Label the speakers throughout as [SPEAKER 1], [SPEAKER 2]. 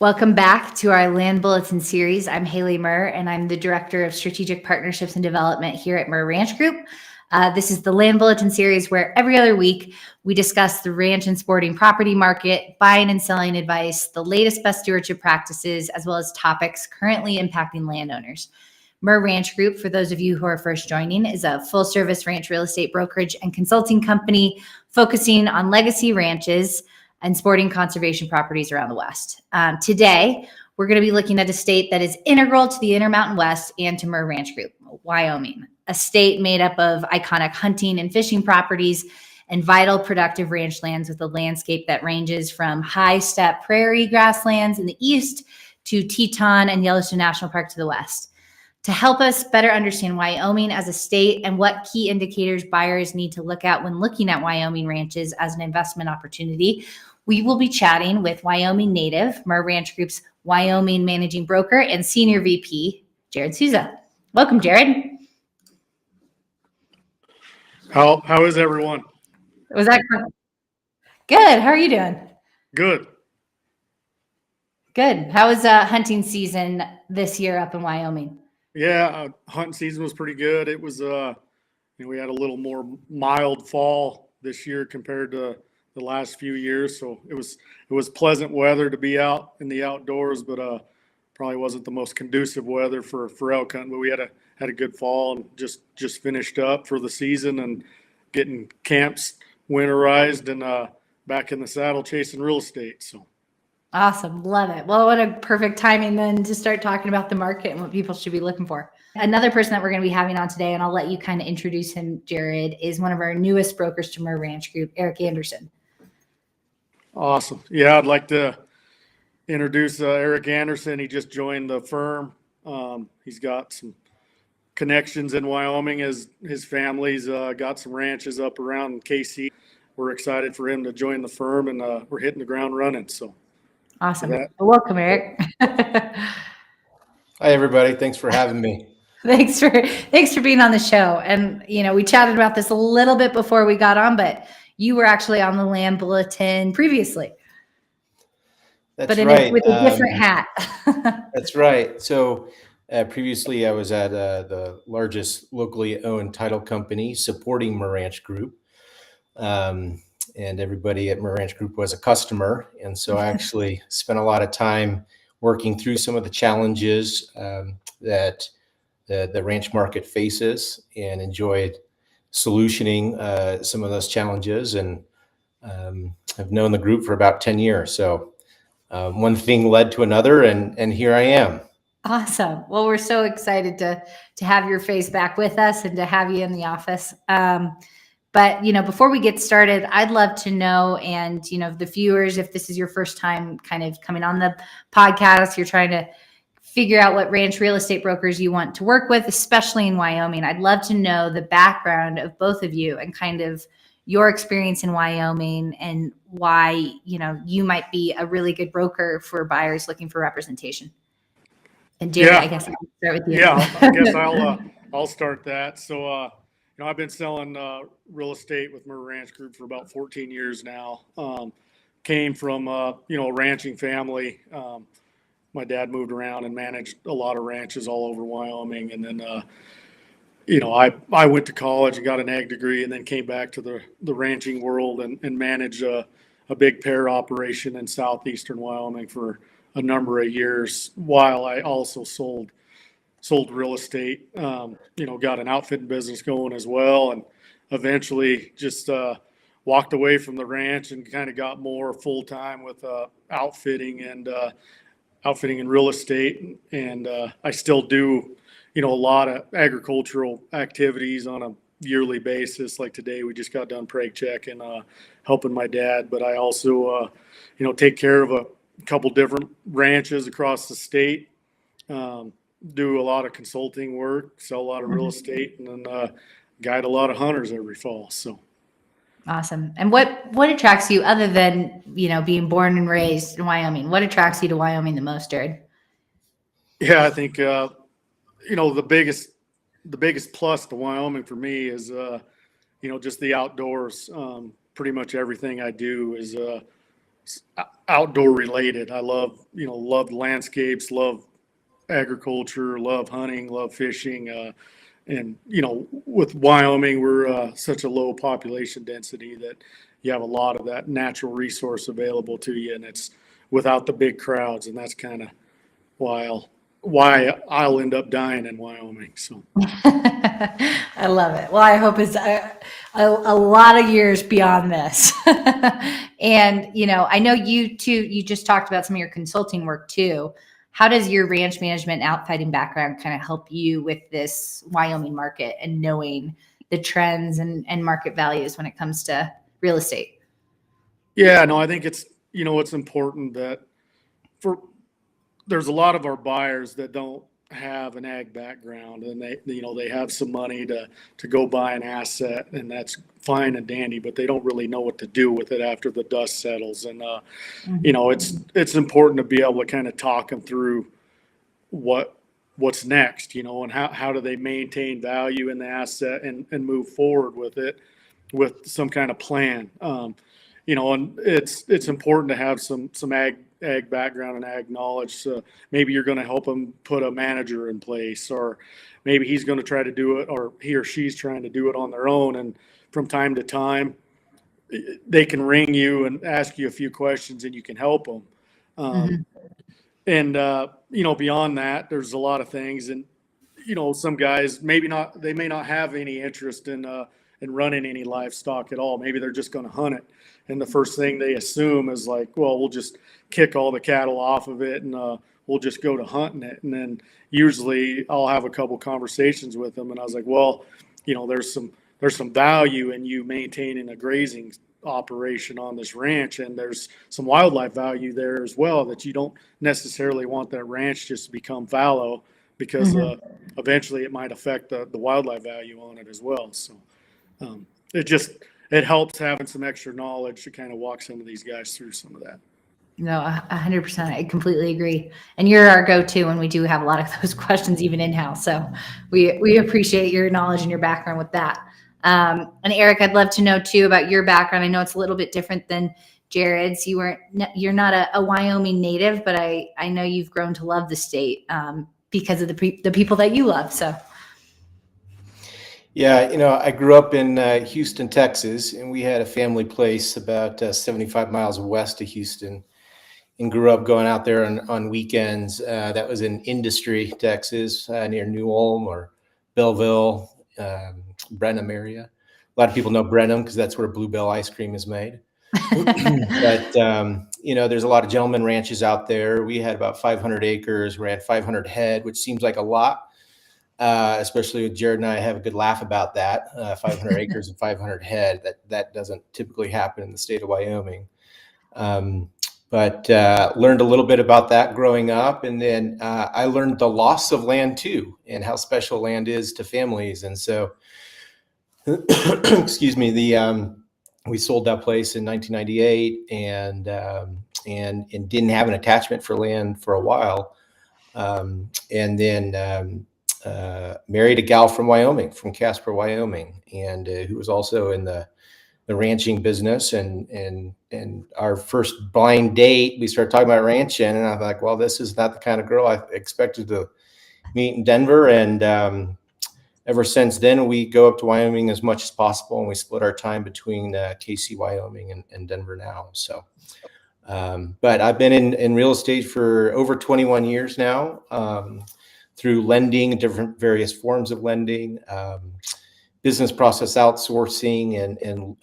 [SPEAKER 1] Welcome back to our Land Bulletin series. I'm Haley Mirr, and I'm the Director of Strategic Partnerships and Development here at Mirr Ranch Group. This is the Land Bulletin series where every other week we discuss the ranch and sporting property market, buying and selling advice, the latest best stewardship practices, as well as topics currently impacting landowners. Mirr Ranch Group, for those of you who are first joining, is a full-service ranch real estate brokerage and consulting company focusing on legacy ranches and sporting conservation properties around the West. Today, we're going to be looking at a state that is integral to the Intermountain West and to Mirr Ranch Group, Wyoming, a state made up of iconic hunting and fishing properties and vital productive ranch lands with a landscape that ranges from high-step prairie grasslands in the east to Teton and Yellowstone National Park to the west. To help us better understand Wyoming as a state and what key indicators buyers need to look at when looking at Wyoming ranches as an investment opportunity, we will be chatting with Wyoming native, Mirr Ranch Group's Wyoming managing broker and senior VP, Jared Souza. Welcome, Jared.
[SPEAKER 2] How is everyone?
[SPEAKER 1] Was that good? How are you doing?
[SPEAKER 2] Good.
[SPEAKER 1] Good. How was hunting season this year up in Wyoming?
[SPEAKER 2] Yeah, hunting season was pretty good. It was, we had a little more mild fall this year compared to the last few years. So it was pleasant weather to be out in the outdoors, but probably wasn't the most conducive weather for elk hunting. But we had a good fall and just finished up for the season and getting camps winterized and back in the saddle chasing real estate. So.
[SPEAKER 1] Awesome. Love it. Well, what a perfect timing then to start talking about the market and what people should be looking for. Another person that we're going to be having on today, and I'll let you kind of introduce him, Jared, is one of our newest brokers to Mirr Ranch Group, Erik Anderson.
[SPEAKER 2] Awesome. Yeah, I'd like to introduce Erik Anderson. He just joined the firm. He's got some connections in Wyoming. His family's got some ranches up around KC. We're excited for him to join the firm, and we're hitting the ground running. So.
[SPEAKER 1] Awesome. Well, welcome, Erik.
[SPEAKER 3] Hi, everybody. Thanks for having me.
[SPEAKER 1] Thanks for being on the show. And, we chatted about this a little bit before we got on, but you were actually on the Land Bulletin previously.
[SPEAKER 3] That's right.
[SPEAKER 1] With a different hat.
[SPEAKER 3] That's right. So previously I was at the largest locally owned title company supporting Mirr Ranch Group. And everybody at Mirr Ranch Group was a customer. And so I actually spent a lot of time working through some of the challenges that the ranch market faces and enjoyed solutioning some of those challenges, and I've known the group for about 10 years. So one thing led to another, and here I am.
[SPEAKER 1] Awesome. Well, we're so excited to have your face back with us and to have you in the office. But, before we get started, I'd love to know, and, the viewers, if this is your first time kind of coming on the podcast, you're trying to figure out what ranch real estate brokers you want to work with, especially in Wyoming. I'd love to know the background of both of you and kind of your experience in Wyoming and why, you might be a really good broker for buyers looking for representation. And Jared, I guess I'll start with you.
[SPEAKER 2] Yeah, I guess I'll start that. So, I've been selling real estate with Mirr Ranch Group for about 14 years now. Came from, a ranching family. My dad moved around and managed a lot of ranches all over Wyoming. And then, I went to college and got an ag degree and then came back to the ranching world and managed a big pear operation in southeastern Wyoming for a number of years, while I also sold real estate, got an outfitting business going as well, and eventually just walked away from the ranch and kind of got more full-time with outfitting and real estate. And I still do, a lot of agricultural activities on a yearly basis. Like today, we just got done preg check and helping my dad, but I also, take care of a couple different ranches across the state. Do a lot of consulting work, sell a lot of real estate, and then guide a lot of hunters every fall. So
[SPEAKER 1] awesome. And what attracts you, other than being born and raised in Wyoming? What attracts you to Wyoming the most, Jared?
[SPEAKER 2] Yeah, I think the biggest plus to Wyoming for me is just the outdoors. Pretty much everything I do is outdoor related. I love, love landscapes, love agriculture, love hunting, love fishing. And, with Wyoming, we're such a low population density that you have a lot of that natural resource available to you, and it's without the big crowds. And that's kind of why I'll end up dying in Wyoming. So
[SPEAKER 1] I love it. Well, I hope it's a lot of years beyond this. And, I know you too, you just talked about some of your consulting work too. How does your ranch management outfighting background kind of help you with this Wyoming market and knowing the trends and market values when it comes to real estate?
[SPEAKER 2] yeah, no, I think it's important that there's a lot of our buyers that don't have an ag background, and they have some money to go buy an asset, and that's fine and dandy, but they don't really know what to do with it after the dust settles. And it's important to be able to kind of talk them through what's next, and how do they maintain value in the asset and move forward with it with some kind of plan. And it's important to have some ag background and ag knowledge. So maybe you're going to help them put a manager in place, or maybe he's going to try to do it, or he or she's trying to do it on their own. And from time to time, they can ring you and ask you a few questions, and you can help them. And beyond that, there's a lot of things. And some guys they may not have any interest in running any livestock at all. Maybe they're just going to hunt it. And the first thing they assume is like, well, we'll just kick all the cattle off of it, and we'll just go to hunting it. And then usually I'll have a couple conversations with them, and I was like, well, there's some value in you maintaining a grazing operation on this ranch, and there's some wildlife value there as well, that you don't necessarily want that ranch just to become fallow, because eventually it might affect the wildlife value on it as well. So it helps having some extra knowledge to kind of walk some of these guys through some of that.
[SPEAKER 1] No, 100%. I completely agree. And you're our go-to when we do have a lot of those questions, even in-house. So we appreciate your knowledge and your background with that. And Erik, I'd love to know too about your background. I know it's a little bit different than Jared's. You're not a Wyoming native, but I know you've grown to love the state because of the people that you love. So.
[SPEAKER 3] Yeah, I grew up in Houston, Texas, and we had a family place about 75 miles west of Houston, and grew up going out there on weekends. That was in Industry, Texas, near New Ulm or Belleville, Brenham area. A lot of people know Brenham because that's where Bluebell ice cream is made. But, there's a lot of gentleman ranches out there. We had about 500 acres, ran 500 head, which seems like a lot. Especially with Jared and I have a good laugh about that. 500 acres and 500 head. That doesn't typically happen in the state of Wyoming. But learned a little bit about that growing up, and then I learned the loss of land too, and how special land is to families. And so, excuse me, we sold that place in 1998, and didn't have an attachment for land for a while, and then. Married a gal from Wyoming, from Casper, Wyoming, and who was also in the ranching business. And our first blind date, we started talking about ranching, and I'm like, well, this is not the kind of girl I expected to meet in Denver. And ever since then, we go up to Wyoming as much as possible, and we split our time between KC, Wyoming, and Denver now. So, but I've been in real estate for over 21 years now. Through lending, different various forms of lending, business process outsourcing, and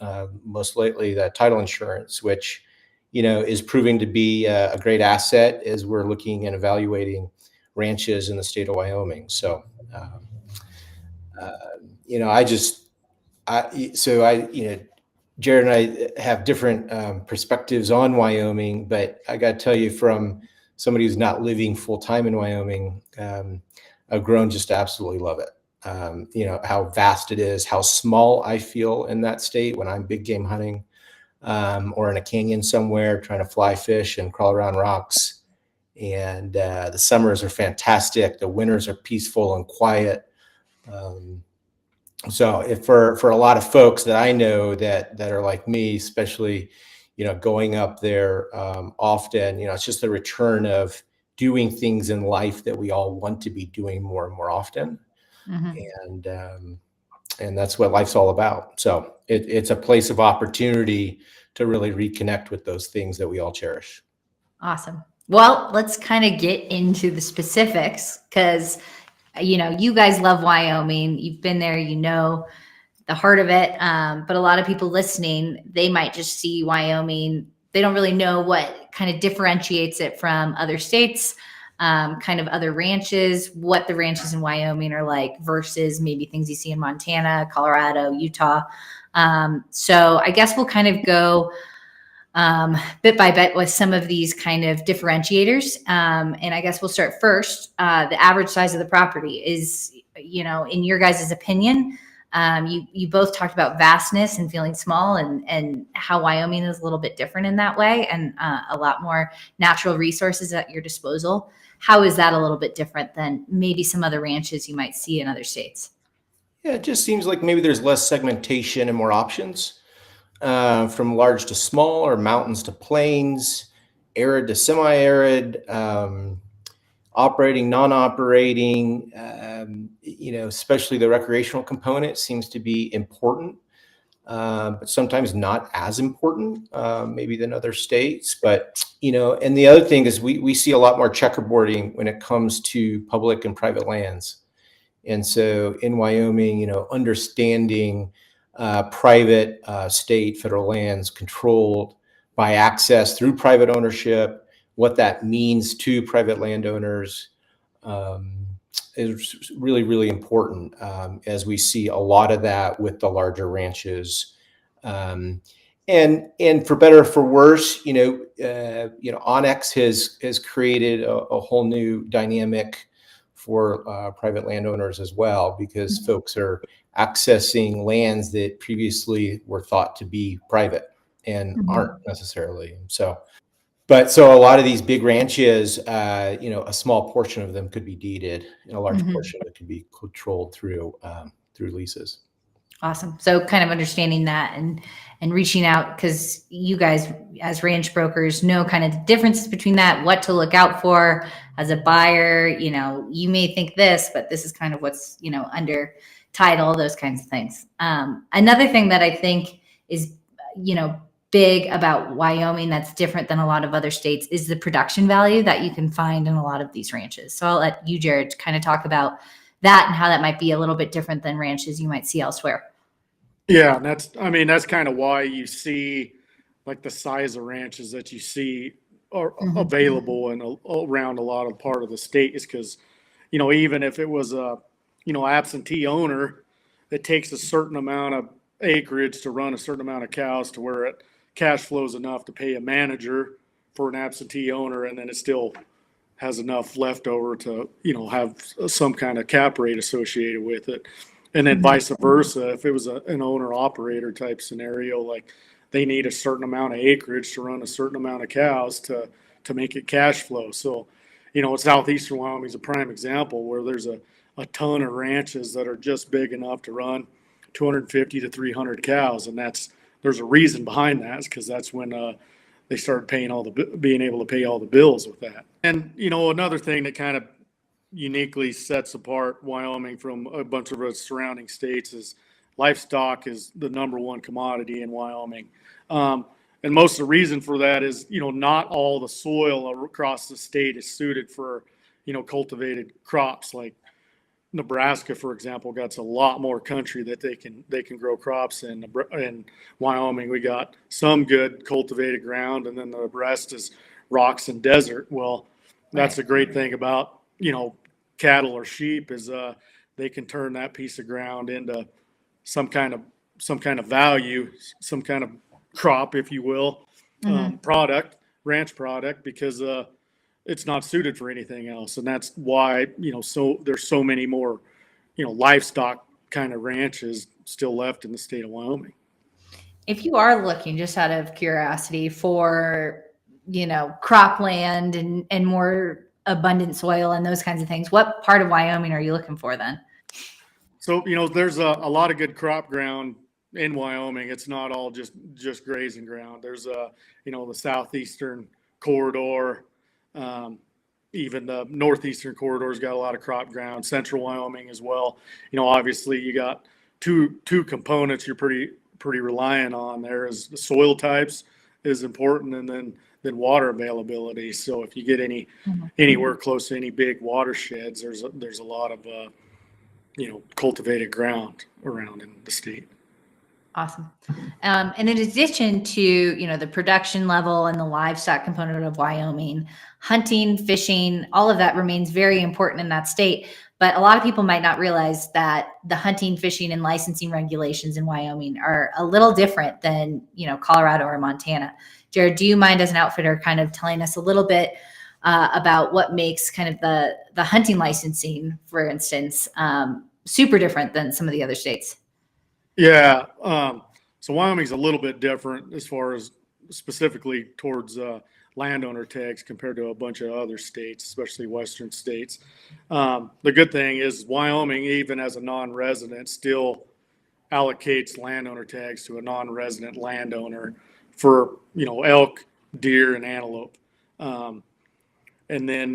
[SPEAKER 3] most lately the title insurance, which is proving to be a great asset as we're looking and evaluating ranches in the state of Wyoming. So, Jared and I have different perspectives on Wyoming, but I got to tell you, from somebody who's not living full time in Wyoming, I've grown just to absolutely love it. How vast it is, how small I feel in that state when I'm big game hunting, or in a canyon somewhere trying to fly fish and crawl around rocks. And the summers are fantastic. The winters are peaceful and quiet. So if for a lot of folks that I know that are like me, especially, going up there often. It's just a return of doing things in life that we all want to be doing more and more often. And that's what life's all about. So it's a place of opportunity to really reconnect with those things that we all cherish.
[SPEAKER 1] Awesome. Well, let's kind of get into the specifics because, you guys love Wyoming. You've been there, the heart of it. But a lot of people listening, they might just see Wyoming. They don't really know what kind of differentiates it from other states, kind of other ranches, what the ranches in Wyoming are like versus maybe things you see in Montana, Colorado, Utah. So I guess we'll kind of go bit by bit with some of these kind of differentiators. And I guess we'll start first. The average size of the property is, in your guys' opinion, you both talked about vastness and feeling small and how Wyoming is a little bit different in that way and a lot more natural resources at your disposal. How is that a little bit different than maybe some other ranches you might see in other states?
[SPEAKER 3] Yeah, it just seems like maybe there's less segmentation and more options, from large to small or mountains to plains, arid to semi-arid, operating, non-operating, especially the recreational component seems to be important, but sometimes not as important, maybe than other states. But, and the other thing is we see a lot more checkerboarding when it comes to public and private lands. And so in Wyoming, understanding private, state, federal lands controlled by access through private ownership, what that means to private landowners is really, really important, as we see a lot of that with the larger ranches. And for better or for worse, Onyx has created a whole new dynamic for private landowners as well, because folks are accessing lands that previously were thought to be private and aren't necessarily. So a lot of these big ranches, a small portion of them could be deeded, and a large portion of it could be controlled through leases.
[SPEAKER 1] Awesome. So kind of understanding that and reaching out, because you guys as ranch brokers know kind of the differences between that, what to look out for as a buyer. You may think this, but this is kind of what's, under title, those kinds of things. Another thing that I think is, big about Wyoming that's different than a lot of other states is the production value that you can find in a lot of these ranches. So I'll let you, Jared, kind of talk about that and how that might be a little bit different than ranches you might see elsewhere.
[SPEAKER 2] Yeah, and that's kind of why you see like the size of ranches that you see are available and around a lot of part of the state is because, even if it was a, absentee owner, it takes a certain amount of acreage to run a certain amount of cows to where it cash flows enough to pay a manager for an absentee owner, and then it still has enough left over to, have some kind of cap rate associated with it. And then vice versa, if it was an owner operator type scenario, like they need a certain amount of acreage to run a certain amount of cows to make it cash flow. So, southeastern Wyoming is a prime example where there's a ton of ranches that are just big enough to run 250 to 300 cows. And there's a reason behind that, because that's when they started being able to pay all the bills with that. And, another thing that kind of uniquely sets apart Wyoming from a bunch of its surrounding states is livestock is the number one commodity in Wyoming. And most of the reason for that is, not all the soil across the state is suited for, cultivated crops. Like Nebraska, for example, got a lot more country that they can grow crops in. In Wyoming, we got some good cultivated ground, and then the rest is rocks and desert. Well, that's the great thing about, cattle or sheep is they can turn that piece of ground into some kind of value, some kind of crop, if you will, ranch product, because it's not suited for anything else. And that's why, so there's so many more, livestock kind of ranches still left in the state of Wyoming.
[SPEAKER 1] If you are looking, just out of curiosity, for, cropland and more abundant soil and those kinds of things, what part of Wyoming are you looking for then?
[SPEAKER 2] So, there's a lot of good crop ground in Wyoming, it's not all just grazing ground. There's the southeastern corridor, even the northeastern corridor's got a lot of crop ground. Central Wyoming as well. Obviously you got two components you're pretty reliant on. There is the soil types is important, and then water availability. So if you get anywhere close to any big watersheds, there's a lot of cultivated ground around in the state.
[SPEAKER 1] Awesome. And in addition to, the production level and the livestock component of Wyoming, hunting, fishing, all of that remains very important in that state. But a lot of people might not realize that the hunting, fishing, and licensing regulations in Wyoming are a little different than, Colorado or Montana. Jared, do you mind as an outfitter kind of telling us a little bit about what makes kind of the hunting licensing, for instance, super different than some of the other states?
[SPEAKER 2] Yeah. So Wyoming's a little bit different as far as specifically towards landowner tags compared to a bunch of other states, especially Western states. The good thing is Wyoming, even as a non-resident, still allocates landowner tags to a non-resident landowner for, elk, deer, and antelope. And then,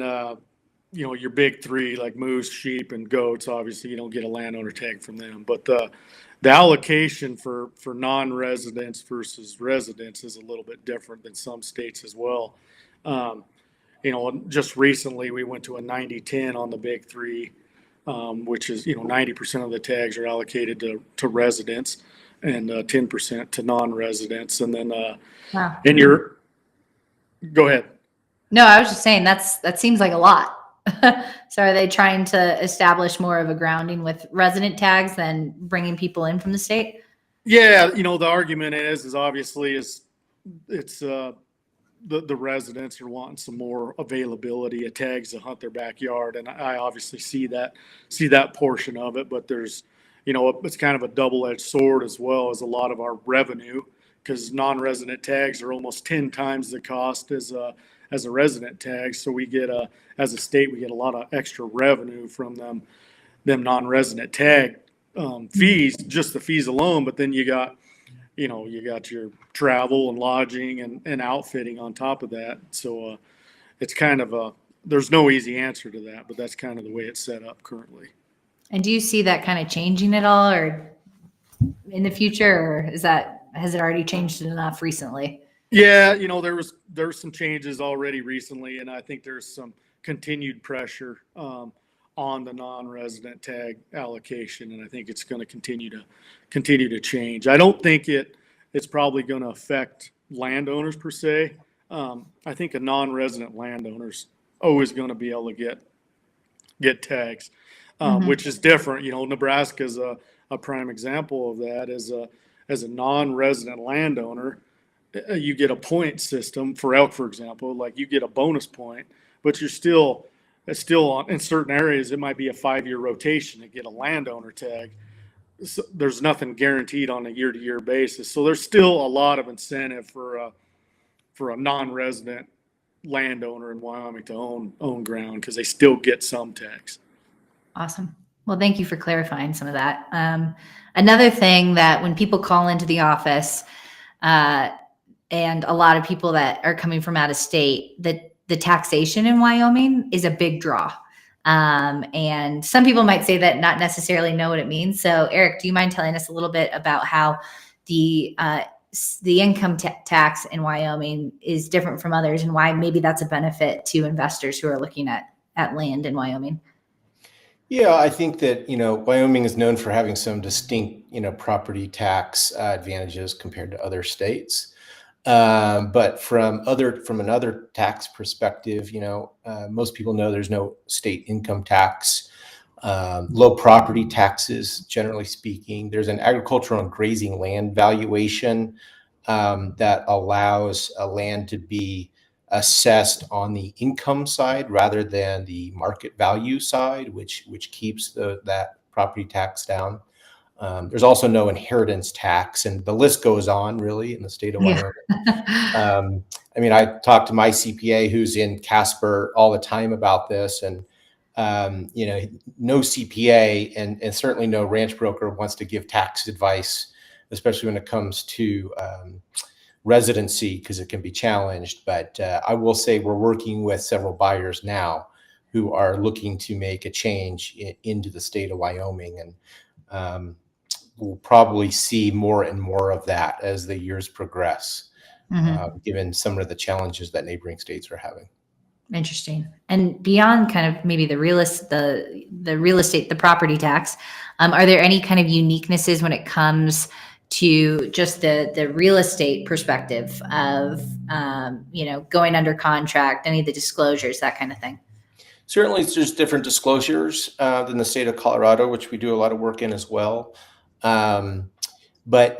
[SPEAKER 2] your big three like moose, sheep, and goats, obviously you don't get a landowner tag from them. But the allocation for non-residents versus residents is a little bit different than some states as well. Just recently we went to a 90-10 on the big three, which is, 90% of the tags are allocated to residents and 10% to non-residents. And then,
[SPEAKER 1] Wow.
[SPEAKER 2] Go ahead.
[SPEAKER 1] No, I was just saying that seems like a lot. So are they trying to establish more of a grounding with resident tags than bringing people in from the state?
[SPEAKER 2] Yeah, the argument is obviously it's the residents are wanting some more availability of tags to hunt their backyard, and I obviously see that portion of it. But there's it's kind of a double-edged sword as well as a lot of our revenue, because non-resident tags are almost 10 times the cost as a resident tag. So we get as a state, we get a lot of extra revenue from them non-resident tag fees, just the fees alone. But then you got your travel and lodging and outfitting on top of that. So it's kind of there's no easy answer to that, but that's kind of the way it's set up currently.
[SPEAKER 1] And do you see that kind of changing at all or in the future, or has it already changed enough recently?
[SPEAKER 2] Yeah, there was some changes already recently, and I think there's some continued pressure on the non-resident tag allocation, and I think it's going to continue to change. I don't think it's probably going to affect landowners per se. I think a non-resident landowner's always going to be able to get tags, which is different. Nebraska is a prime example of that. As a non-resident landowner, you get a point system for elk, for example. Like you get a bonus point, but it's still on, in certain areas it might be a 5-year rotation to get a landowner tag. So there's nothing guaranteed on a year-to-year basis. So there's still a lot of incentive for a non-resident landowner in Wyoming to own ground, because they still get some tags.
[SPEAKER 1] Awesome. Well, thank you for clarifying some of that. Another thing that when people call into the office, and a lot of people that are coming from out of state, that the taxation in Wyoming is a big draw. And some people might say that not necessarily know what it means. So Erik, do you mind telling us a little bit about how the income tax in Wyoming is different from others, and why maybe that's a benefit to investors who are looking at land in Wyoming?
[SPEAKER 3] Yeah, I think that, Wyoming is known for having some distinct, property tax advantages compared to other states. But from another tax perspective, most people know there's no state income tax, low property taxes, generally speaking. There's an agricultural and grazing land valuation that allows a land to be assessed on the income side rather than the market value side, which keeps that property tax down. There's also no inheritance tax, and the list goes on really in the state of Wyoming. I talk to my CPA who's in Casper all the time about this, and no CPA and certainly no ranch broker wants to give tax advice especially when it comes to residency, because it can be challenged. But I will say we're working with several buyers now who are looking to make a change into the state of Wyoming. And we'll probably see more and more of that as the years progress, given some of the challenges that neighboring states are having.
[SPEAKER 1] Interesting. And beyond kind of maybe the real estate, the property tax, are there any kind of uniquenesses when it comes to just the real estate perspective of, going under contract, any of the disclosures, that kind of thing?
[SPEAKER 3] Certainly, it's just different disclosures than the state of Colorado, which we do a lot of work in as well. But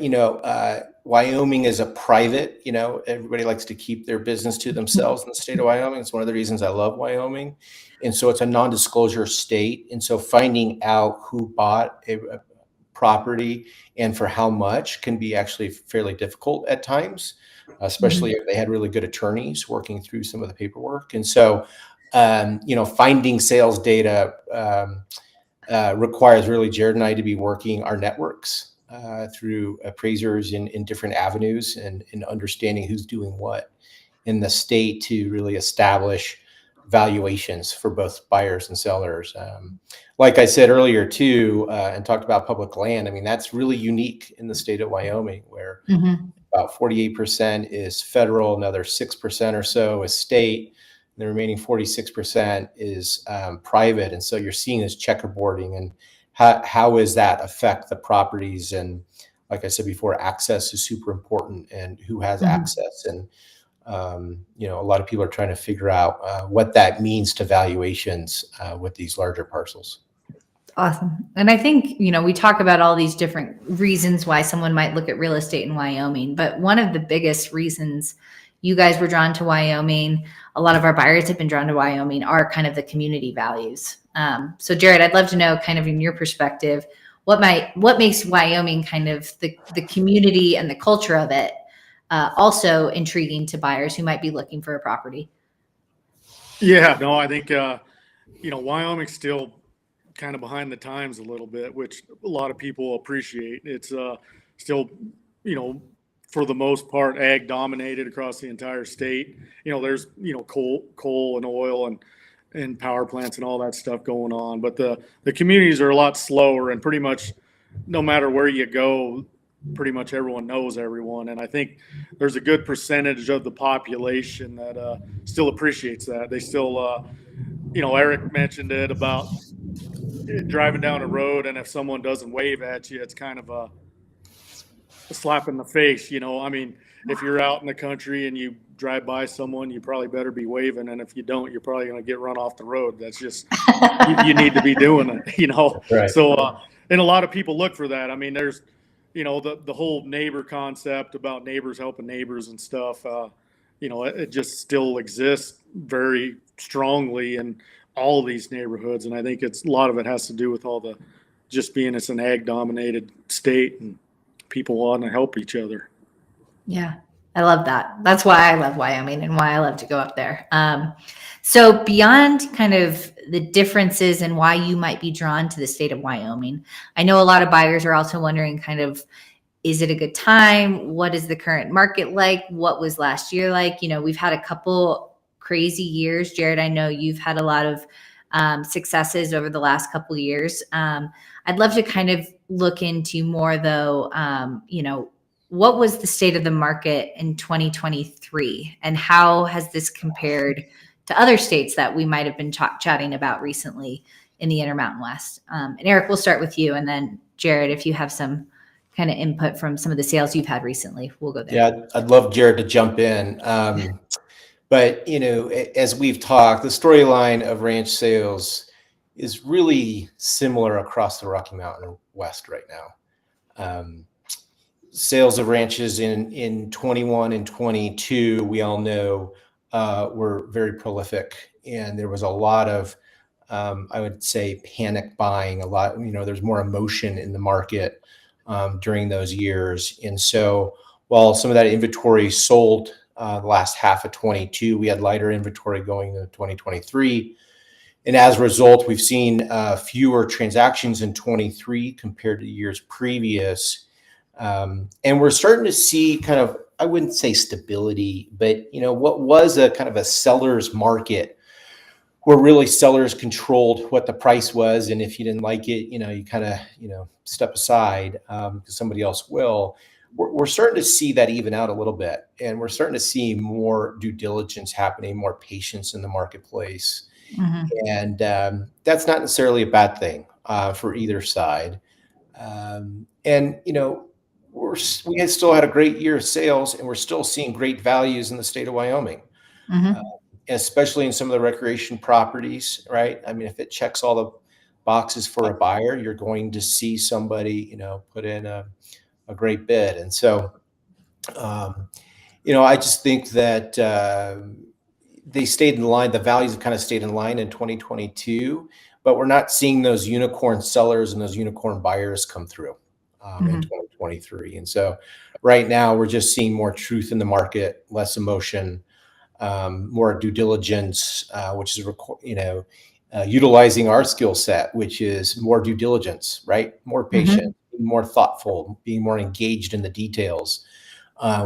[SPEAKER 3] Wyoming is a private, everybody likes to keep their business to themselves in the state of Wyoming. It's one of the reasons I love Wyoming. And so it's a non-disclosure state. And so finding out who bought a property and for how much can be actually fairly difficult at times, especially if they had really good attorneys working through some of the paperwork. And so, finding sales data requires really Jared and I to be working our networks through appraisers in different avenues and understanding who's doing what in the state to really establish valuations for both buyers and sellers. Like I said earlier too, and talked about public land. I mean, that's really unique in the state of Wyoming, where about 48% is federal, another 6% or so is state. The remaining 46% is private. And so you're seeing this checkerboarding, and how does that affect the properties? And like I said before, access is super important, and who has access. And, a lot of people are trying to figure out what that means to valuations with these larger parcels.
[SPEAKER 1] Awesome. And I think, we talk about all these different reasons why someone might look at real estate in Wyoming, but one of the biggest reasons you guys were drawn to Wyoming, a lot of our buyers have been drawn to Wyoming, are kind of the community values. So Jared, I'd love to know, kind of in your perspective, what makes Wyoming kind of the community and the culture of it also intriguing to buyers who might be looking for a property?
[SPEAKER 2] Yeah, no, I think, Wyoming's still kind of behind the times a little bit, which a lot of people appreciate. It's still, for the most part, ag dominated across the entire state. There's, coal and oil and power plants and all that stuff going on, but the communities are a lot slower, and pretty much no matter where you go, pretty much everyone knows everyone. And I think there's a good percentage of the population that still appreciates that. They still, Erik mentioned it about driving down a road, and if someone doesn't wave at you, it's kind of a slap in the face. I mean, if you're out in the country and you drive by someone, you probably better be waving, and if you don't, you're probably going to get run off the road. That's just you need to be doing it.
[SPEAKER 3] Right.
[SPEAKER 2] So and a lot of people look for that. I mean, there's the whole neighbor concept about neighbors helping neighbors and stuff. It just still exists very strongly in all of these neighborhoods, and I think a lot of it has to do with just being it's an ag dominated state, and people want to help each other.
[SPEAKER 1] Yeah, I love that. That's why I love Wyoming and why I love to go up there. So beyond kind of the differences and why you might be drawn to the state of Wyoming, I know a lot of buyers are also wondering kind of, is it a good time? What is the current market like? What was last year like? We've had a couple crazy years. Jared, I know you've had a lot of successes over the last couple of years. I'd love to kind of look into more though, what was the state of the market in 2023, and how has this compared to other states that we might have been chatting about recently in the Intermountain West? And Erik, we'll start with you, and then Jared, if you have some kind of input from some of the sales you've had recently, we'll go there.
[SPEAKER 3] Yeah, I'd love Jared to jump in. But, as we've talked, the storyline of ranch sales is really similar across the Rocky Mountain West right now. Sales of ranches in 21 and 22, we all know, were very prolific, and there was a lot of, I would say, panic buying. There's more emotion in the market during those years. And so while some of that inventory sold the last half of 22, we had lighter inventory going into 2023. And as a result, we've seen fewer transactions in 23 compared to years previous. And we're starting to see kind of, I wouldn't say stability, but what was a kind of a seller's market where really sellers controlled what the price was. And if you didn't like it, you kind of, step aside because somebody else will. We're starting to see that even out a little bit. And we're starting to see more due diligence happening, more patience in the marketplace. And that's not necessarily a bad thing for either side. And we had still had a great year of sales, and we're still seeing great values in the state of Wyoming, especially in some of the recreation properties, right? I mean, if it checks all the boxes for a buyer, you're going to see somebody, put in a great bid. And so, I just think that they stayed in line. The values have kind of stayed in line in 2022, but we're not seeing those unicorn sellers and those unicorn buyers come through in 2023. And so right now we're just seeing more truth in the market, less emotion, more due diligence, which is, utilizing our skill set, which is more due diligence, right? More patient, more thoughtful, being more engaged in the details.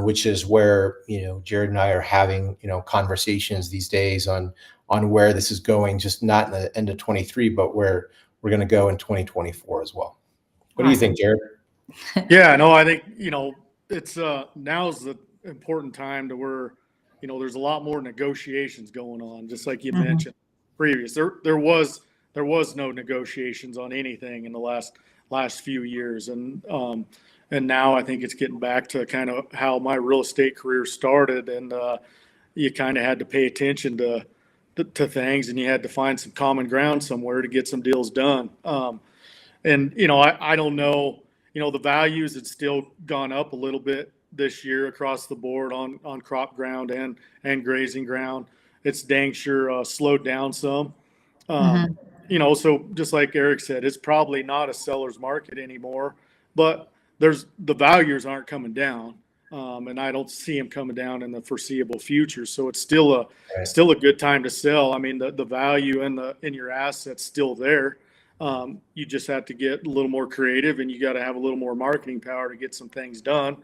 [SPEAKER 3] Which is where, Jared and I are having, conversations these days on where this is going, just not in the end of 23, but where we're going to go in 2024 as well. What do you think, Jared?
[SPEAKER 2] Yeah, no, I think, it's now's the important time to where, there's a lot more negotiations going on, just like you mentioned previous. There was no negotiations on anything in the last few years. And now I think it's getting back to kind of how my real estate career started. And you kind of had to pay attention to things, and you had to find some common ground somewhere to get some deals done. And, I don't know, the values had still gone up a little bit this year across the board on crop ground and grazing ground. It's dang sure slowed down some. So just like Erik said, it's probably not a seller's market anymore, but the values aren't coming down, and I don't see them coming down in the foreseeable future. So it's still a good time to sell. I mean, the value in your assets still there. You just have to get a little more creative, and you got to have a little more marketing power to get some things done.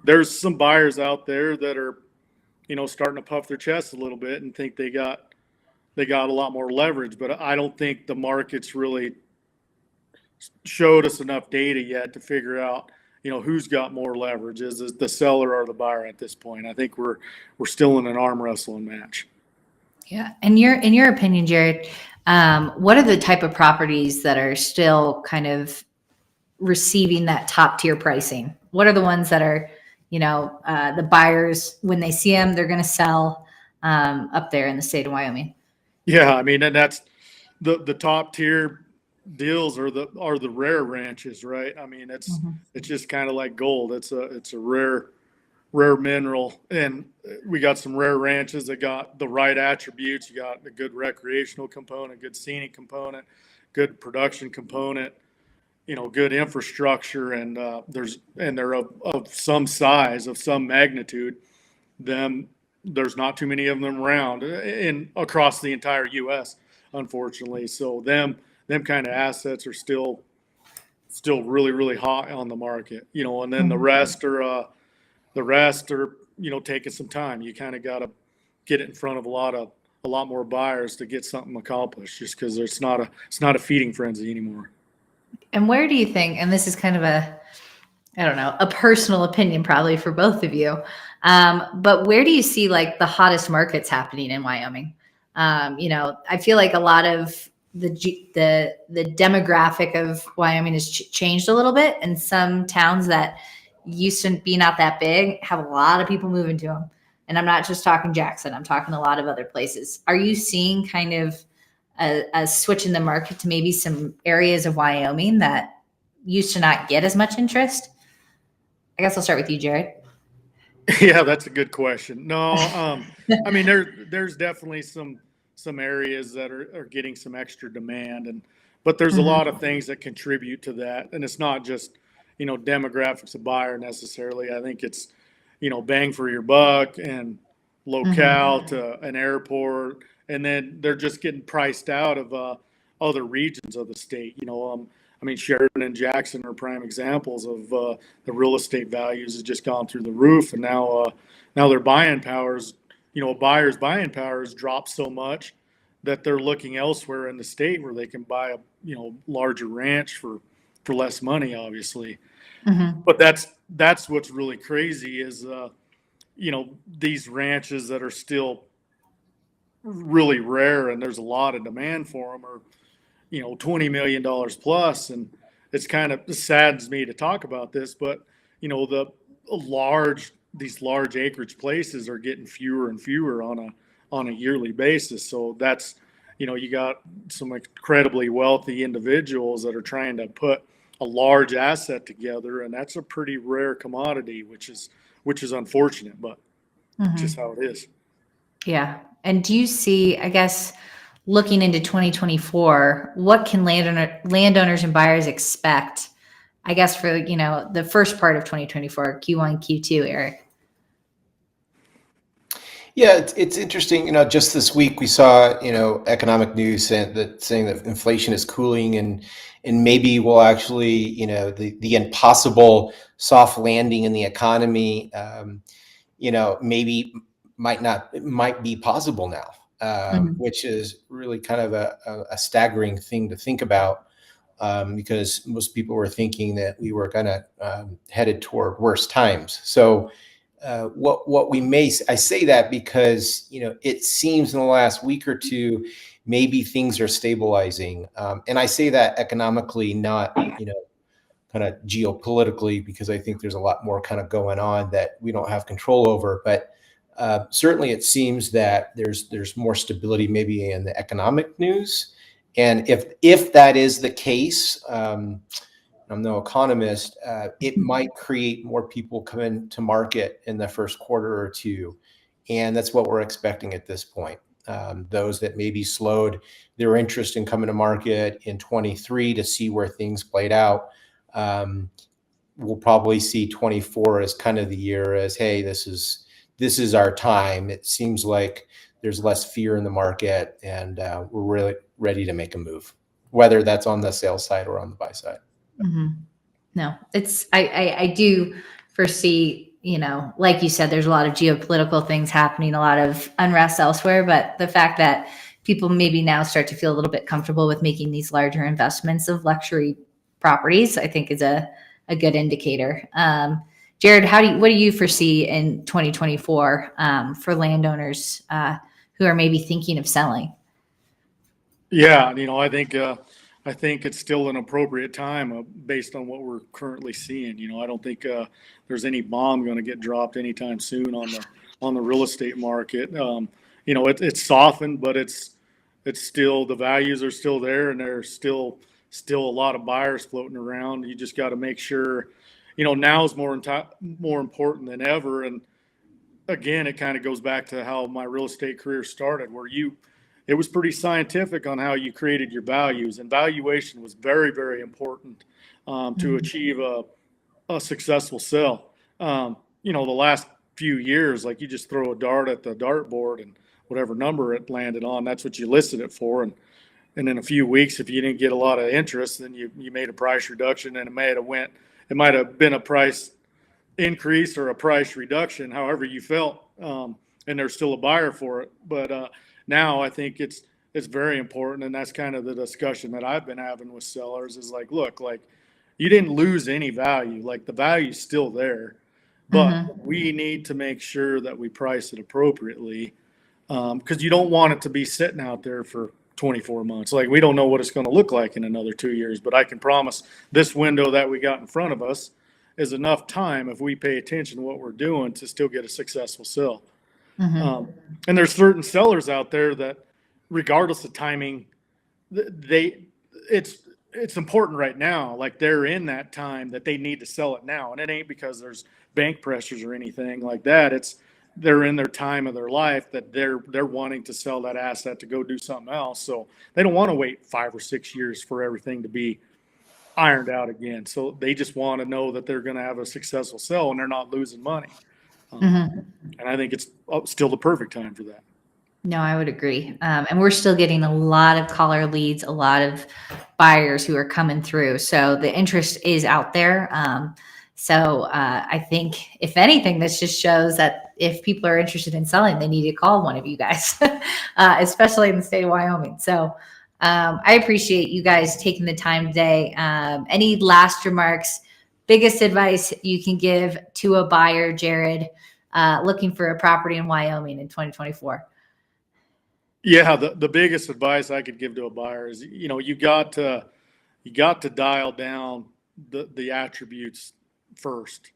[SPEAKER 2] There's some buyers out there that are, starting to puff their chest a little bit and think they got a lot more leverage, but I don't think the market's really showed us enough data yet to figure out, who's got more leverage, is it the seller or the buyer at this point. I think we're still in an arm wrestling match.
[SPEAKER 1] Yeah. And in your opinion, Jared, what are the type of properties that are still kind of receiving that top tier pricing? What are the ones that are, the buyers, when they see them, they're going to sell up there in the state of Wyoming? Yeah.
[SPEAKER 2] I mean, and that's the top tier deals are the rare ranches, right? I mean, it's just kind of like gold. It's a rare mineral, and we got some rare ranches that got the right attributes. You got a good recreational component, good scenic component, good production component, good infrastructure, and they're of some size, of some magnitude. There's not too many of them around across the entire U.S., unfortunately. So them kind of assets are still really, really hot on the market, and then the rest are taking some time. You kind of got to get it in front of a lot more buyers to get something accomplished, just because it's not a feeding frenzy anymore.
[SPEAKER 1] And where do you think, and this is kind of a personal opinion probably for both of you, but where do you see like the hottest markets happening in Wyoming? I feel like a lot of the demographic of Wyoming has changed a little bit, and some towns that used to be not that big have a lot of people moving to them. And I'm not just talking Jackson, I'm talking a lot of other places. Are you seeing kind of a switch in the market to maybe some areas of Wyoming that used to not get as much interest? I guess I'll start with you, Jared.
[SPEAKER 2] Yeah, that's a good question. No, I mean, there's definitely some areas that are getting some extra demand, but there's a lot of things that contribute to that. And it's not just, demographics of buyer necessarily. I think it's, bang for your buck and locale to an airport. And then they're just getting priced out of other regions of the state. I mean, Sheridan and Jackson are prime examples of the real estate values has just gone through the roof, and now their buying powers, buyers' buying powers dropped so much that they're looking elsewhere in the state where they can buy a larger ranch for less money, obviously.
[SPEAKER 1] Mhm.
[SPEAKER 2] But that's what's really crazy is these ranches that are still really rare and there's a lot of demand for them are $20 million plus. And it's kind of it saddens me to talk about this, but these large acreage places are getting fewer and fewer on a yearly basis. So that's you got some incredibly wealthy individuals that are trying to put a large asset together, and that's a pretty rare commodity, which is unfortunate, but just
[SPEAKER 1] Mhm.
[SPEAKER 2] how it is.
[SPEAKER 1] Yeah. And do you see, I guess, looking into 2024, what can landowners and buyers expect, I guess, for, the first part of 2024, Q1, Q2, Erik?
[SPEAKER 3] Yeah, it's interesting. Just this week we saw economic news saying that inflation is cooling, and maybe we'll actually the impossible soft landing in the economy maybe might be possible now,
[SPEAKER 1] Mhm.
[SPEAKER 3] which is really kind of a staggering thing to think about, because most people were thinking that we were kind of headed toward worse times. So what we may I say that because it seems in the last week or two maybe things are stabilizing, and I say that economically, not kind of geopolitically, because I think there's a lot more kind of going on that we don't have control over. But certainly it seems that there's more stability maybe in the economic news. And if that is the case, I'm no economist, it might create more people coming to market in the first quarter or two. And that's what we're expecting at this point. Those that maybe slowed their interest in coming to market in 23 to see where things played out, we'll probably see 24 as kind of the year as, hey, this is our time. It seems like there's less fear in the market, and we're really ready to make a move, whether that's on the sales side or on the buy side.
[SPEAKER 1] Mhm. No, I do foresee, like you said, there's a lot of geopolitical things happening, a lot of unrest elsewhere, but the fact that people maybe now start to feel a little bit comfortable with making these larger investments of luxury properties, I think is a good indicator. Jared, what do you foresee in 2024 for landowners who are maybe thinking of selling?
[SPEAKER 2] Yeah, I think it's still an appropriate time based on what we're currently seeing. I don't think there's any bomb going to get dropped anytime soon on the real estate market. It's softened, but it's still, the values are still there, and there's still a lot of buyers floating around. You just got to make sure, now is more important than ever. And again, it kind of goes back to how my real estate career started, where it was pretty scientific on how you created your values, and valuation was very, very important to achieve a successful sale. The last few years, like, you just throw a dart at the dartboard and whatever number it landed on, that's what you listed it for. And in a few weeks, if you didn't get a lot of interest, then you made a price reduction, and it might have been a price increase or a price reduction, however you felt, and there's still a buyer for it. But now I think it's very important, and that's kind of the discussion that I've been having with sellers is like, look, like, you didn't lose any value, like, the value's still there, but
[SPEAKER 1] Mhm.
[SPEAKER 2] we need to make sure that we price it appropriately, because you don't want it to be sitting out there for 24 months. Like, we don't know what it's going to look like in another 2 years, but I can promise this window that we got in front of us is enough time, if we pay attention to what we're doing, to still get a successful sale.
[SPEAKER 1] Mhm.
[SPEAKER 2] Um, and there's certain sellers out there that, regardless of timing, they it's important right now. Like, they're in that time that they need to sell it now, and it ain't because there's bank pressures or anything like that. It's they're in their time of their life that they're wanting to sell that asset to go do something else. So they don't want to wait 5 or 6 years for everything to be ironed out again. So they just want to know that they're going to have a successful sale and they're not losing money. Um,
[SPEAKER 1] Mhm.
[SPEAKER 2] and I think it's still the perfect time for that.
[SPEAKER 1] No, I would agree. And we're still getting a lot of caller leads, a lot of buyers who are coming through. So the interest is out there. I think, if anything, this just shows that if people are interested in selling, they need to call one of you guys, especially in the state of Wyoming. So I appreciate you guys taking the time today. Any last remarks, biggest advice you can give to a buyer, Jared, looking for a property in Wyoming in 2024?
[SPEAKER 2] Yeah, the biggest advice I could give to a buyer is, you got to dial down the attributes first.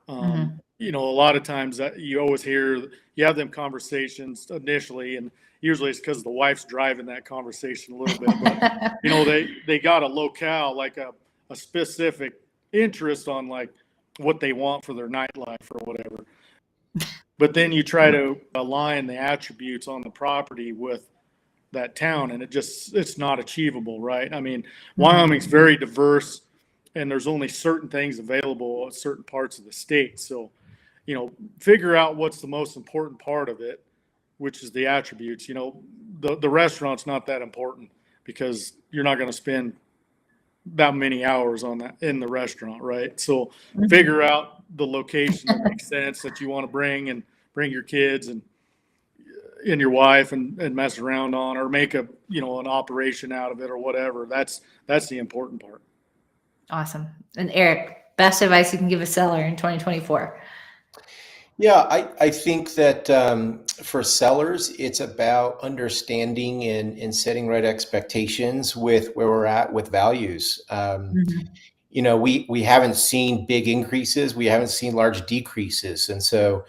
[SPEAKER 2] A lot of times that you always hear, you have them conversations initially, and usually it's because the wife's driving that conversation a little bit. But they got a locale, like a specific interest on like what they want for their nightlife or whatever. But then you try to align the attributes on the property with that town, and it's not achievable, right? I mean, Wyoming's very diverse, and there's only certain things available in certain parts of the state. So, figure out what's the most important part of it, which is the attributes. The restaurant's not that important because you're not going to spend that many hours on that in the restaurant, right? So figure out the location that makes sense, that you want to bring your kids and your wife and mess around on, or make an operation out of it or whatever. That's the important part.
[SPEAKER 1] Awesome. And Erik, best advice you can give a seller in 2024?
[SPEAKER 3] Yeah, I think that for sellers, it's about understanding and setting right expectations with where we're at with values. We haven't seen big increases. We haven't seen large decreases. And so,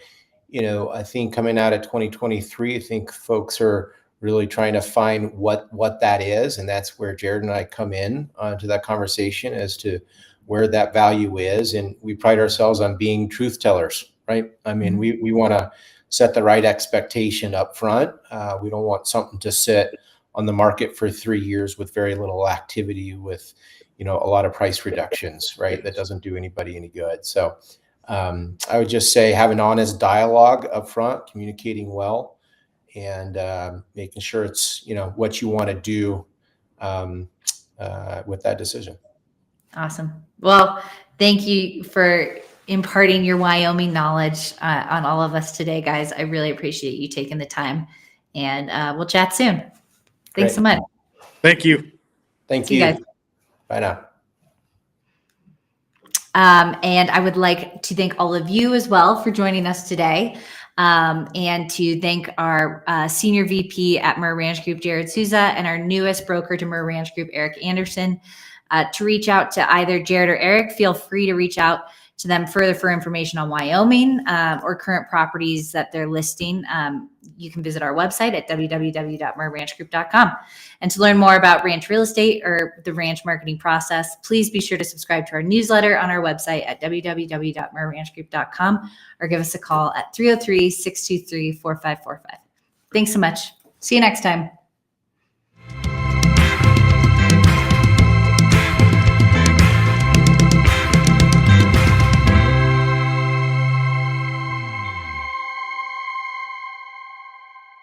[SPEAKER 3] I think coming out of 2023, I think folks are really trying to find what that is. And that's where Jared and I come in to that conversation as to where that value is. And we pride ourselves on being truth tellers, right? I mean, we want to set the right expectation up front. We don't want something to sit on the market for 3 years with very little activity, with, a lot of price reductions, right? That doesn't do anybody any good. So I would just say have an honest dialogue up front, communicating well, and making sure it's, what you want to do with that decision.
[SPEAKER 1] Awesome. Well, thank you for imparting your Wyoming knowledge on all of us today, guys. I really appreciate you taking the time, and we'll chat soon. Thanks so much.
[SPEAKER 2] Thank you.
[SPEAKER 3] Thank
[SPEAKER 1] See
[SPEAKER 3] you.
[SPEAKER 1] you guys.
[SPEAKER 3] Bye now.
[SPEAKER 1] And I would like to thank all of you as well for joining us today, and to thank our Senior VP at Mirr Ranch Group, Jared Souza, and our newest broker to Mirr Ranch Group, Erik Anderson. To reach out to either Jared or Erik, feel free to reach out to them further for information on Wyoming or current properties that they're listing. You can visit our website at www.mirranchgroup.com. And to learn more about ranch real estate or the ranch marketing process, please be sure to subscribe to our newsletter on our website at www.mirranchgroup.com, or give us a call at 303-623-4545. Thanks so much. See you next time.